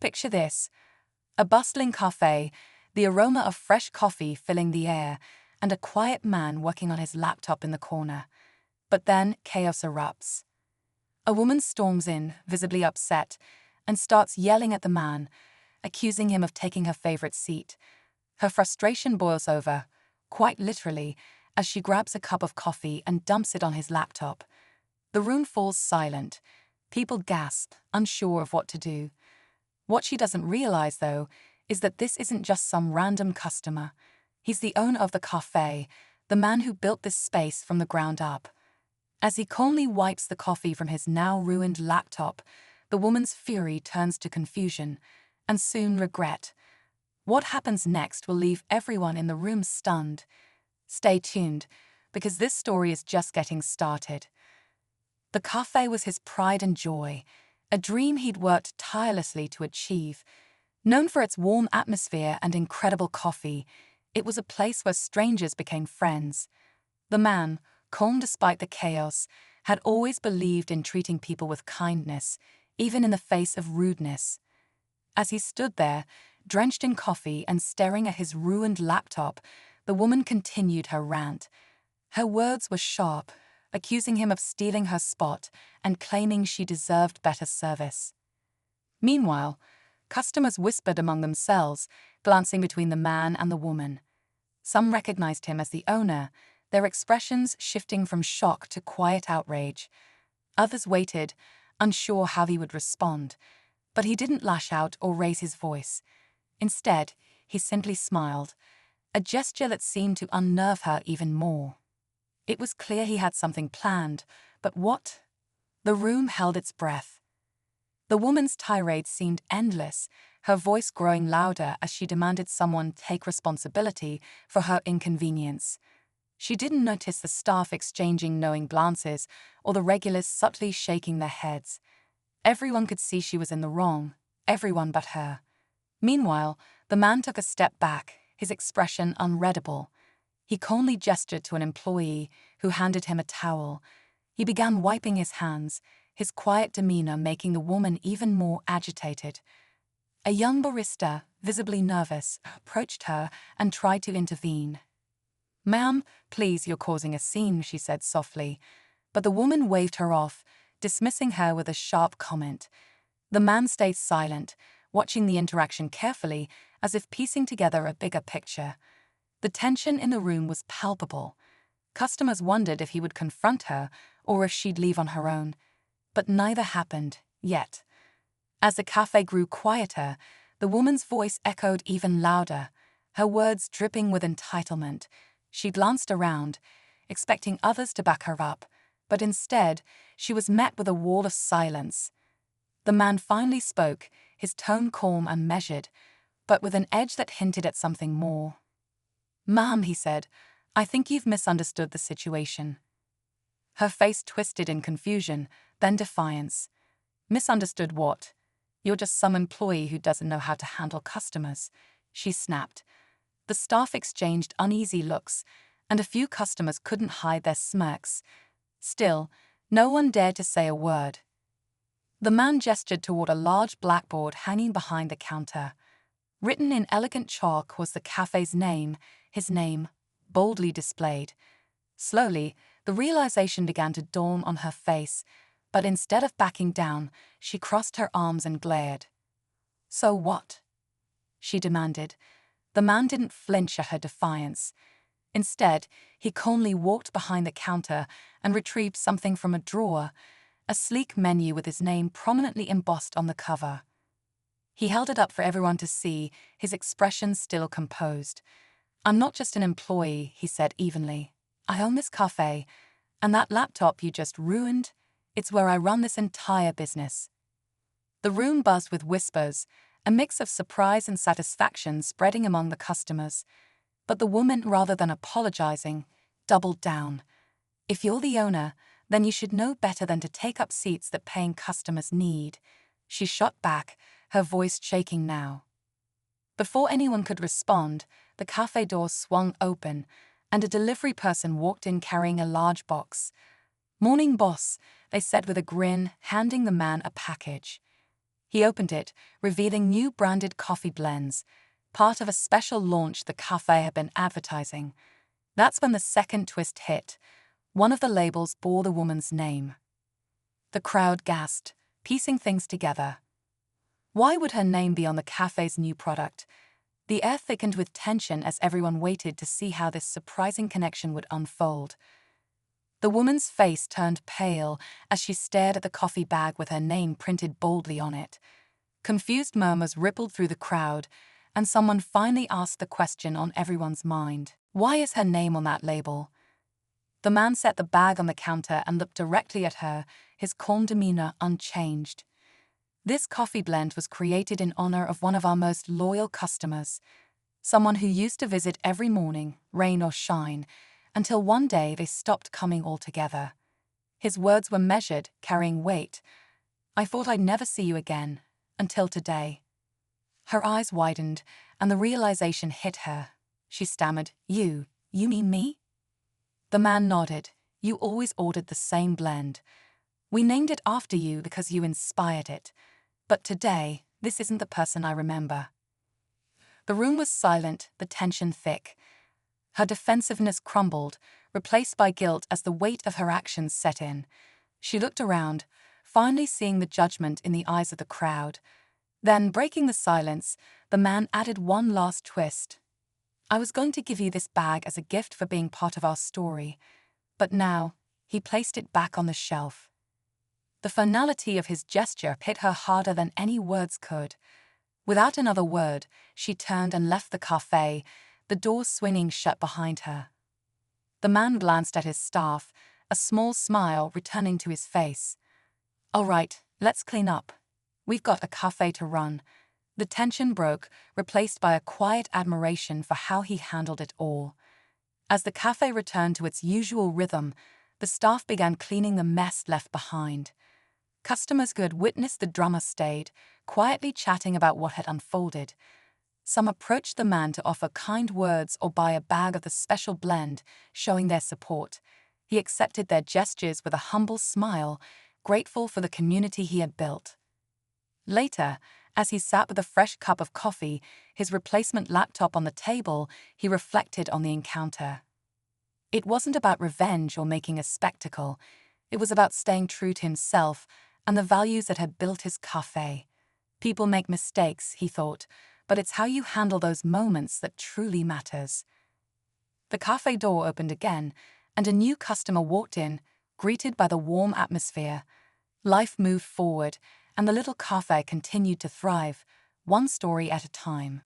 Picture this: a bustling cafe, the aroma of fresh coffee filling the air, and a quiet man working on his laptop in the corner. But then chaos erupts. A woman storms in, visibly upset, and starts yelling at the man, accusing him of taking her favorite seat. Her frustration boils over, quite literally, as she grabs a cup of coffee and dumps it on his laptop. The room falls silent. People gasp, unsure of what to do. What she doesn't realize, though, is that this isn't just some random customer. He's the owner of the cafe, the man who built this space from the ground up. As he calmly wipes the coffee from his now ruined laptop, the woman's fury turns to confusion, and soon regret. What happens next will leave everyone in the room stunned. Stay tuned, because this story is just getting started. The cafe was his pride and joy, a dream he'd worked tirelessly to achieve. Known for its warm atmosphere and incredible coffee, it was a place where strangers became friends. The man, calm despite the chaos, had always believed in treating people with kindness, even in the face of rudeness. As he stood there, drenched in coffee and staring at his ruined laptop, the woman continued her rant. Her words were sharp, accusing him of stealing her spot and claiming she deserved better service. Meanwhile, customers whispered among themselves, glancing between the man and the woman. Some recognized him as the owner, their expressions shifting from shock to quiet outrage. Others waited, unsure how he would respond, but he didn't lash out or raise his voice. Instead, he simply smiled, a gesture that seemed to unnerve her even more. It was clear he had something planned, but what? The room held its breath. The woman's tirade seemed endless, her voice growing louder as she demanded someone take responsibility for her inconvenience. She didn't notice the staff exchanging knowing glances or the regulars subtly shaking their heads. Everyone could see she was in the wrong, everyone but her. Meanwhile, the man took a step back, his expression unreadable. He calmly gestured to an employee who handed him a towel. He began wiping his hands, his quiet demeanor making the woman even more agitated. A young barista, visibly nervous, approached her and tried to intervene. "Ma'am, please, you're causing a scene," she said softly, but the woman waved her off, dismissing her with a sharp comment. The man stayed silent, watching the interaction carefully, as if piecing together a bigger picture. The tension in the room was palpable. Customers wondered if he would confront her or if she'd leave on her own. But neither happened, yet. As the cafe grew quieter, the woman's voice echoed even louder, her words dripping with entitlement. She glanced around, expecting others to back her up, but instead, she was met with a wall of silence. The man finally spoke, his tone calm and measured, but with an edge that hinted at something more. "Ma'am," he said, "I think you've misunderstood the situation." Her face twisted in confusion, then defiance. "Misunderstood what? You're just some employee who doesn't know how to handle customers," she snapped. The staff exchanged uneasy looks, and a few customers couldn't hide their smirks. Still, no one dared to say a word. The man gestured toward a large blackboard hanging behind the counter. Written in elegant chalk was the cafe's name, his name, boldly displayed. Slowly, the realization began to dawn on her face, but instead of backing down, she crossed her arms and glared. "So what?" she demanded. The man didn't flinch at her defiance. Instead, he calmly walked behind the counter and retrieved something from a drawer, a sleek menu with his name prominently embossed on the cover. He held it up for everyone to see, his expression still composed. "I'm not just an employee," he said evenly. "I own this cafe, and that laptop you just ruined, it's where I run this entire business." The room buzzed with whispers, a mix of surprise and satisfaction spreading among the customers. But the woman, rather than apologizing, doubled down. "If you're the owner, then you should know better than to take up seats that paying customers need," she shot back, her voice shaking now. Before anyone could respond, the cafe door swung open, and a delivery person walked in carrying a large box. "Morning, boss," they said with a grin, handing the man a package. He opened it, revealing new branded coffee blends, part of a special launch the cafe had been advertising. That's when the second twist hit. One of the labels bore the woman's name. The crowd gasped, piecing things together. Why would her name be on the cafe's new product? The air thickened with tension as everyone waited to see how this surprising connection would unfold. The woman's face turned pale as she stared at the coffee bag with her name printed boldly on it. Confused murmurs rippled through the crowd, and someone finally asked the question on everyone's mind. Why is her name on that label? The man set the bag on the counter and looked directly at her, his calm demeanor unchanged. This coffee blend was created in honor of one of our most loyal customers, someone who used to visit every morning, rain or shine, until one day they stopped coming altogether. His words were measured, carrying weight. I thought I'd never see you again, until today. Her eyes widened, and the realization hit her. She stammered, You mean me? The man nodded. You always ordered the same blend. We named it after you because you inspired it. But today, this isn't the person I remember. The room was silent, the tension thick. Her defensiveness crumbled, replaced by guilt as the weight of her actions set in. She looked around, finally seeing the judgment in the eyes of the crowd. Then, breaking the silence, the man added one last twist. I was going to give you this bag as a gift for being part of our story, but now, he placed it back on the shelf. The finality of his gesture hit her harder than any words could. Without another word, she turned and left the cafe, the door swinging shut behind her. The man glanced at his staff, a small smile returning to his face. All right, let's clean up. We've got a cafe to run. The tension broke, replaced by a quiet admiration for how he handled it all. As the cafe returned to its usual rhythm, the staff began cleaning the mess left behind. Customers who had witnessed the drama stayed, quietly chatting about what had unfolded. Some approached the man to offer kind words or buy a bag of the special blend, showing their support. He accepted their gestures with a humble smile, grateful for the community he had built. Later, as he sat with a fresh cup of coffee, his replacement laptop on the table, he reflected on the encounter. It wasn't about revenge or making a spectacle. It was about staying true to himself and the values that had built his cafe. People make mistakes, he thought, but it's how you handle those moments that truly matters. The cafe door opened again, and a new customer walked in, greeted by the warm atmosphere. Life moved forward, and the little cafe continued to thrive, one story at a time.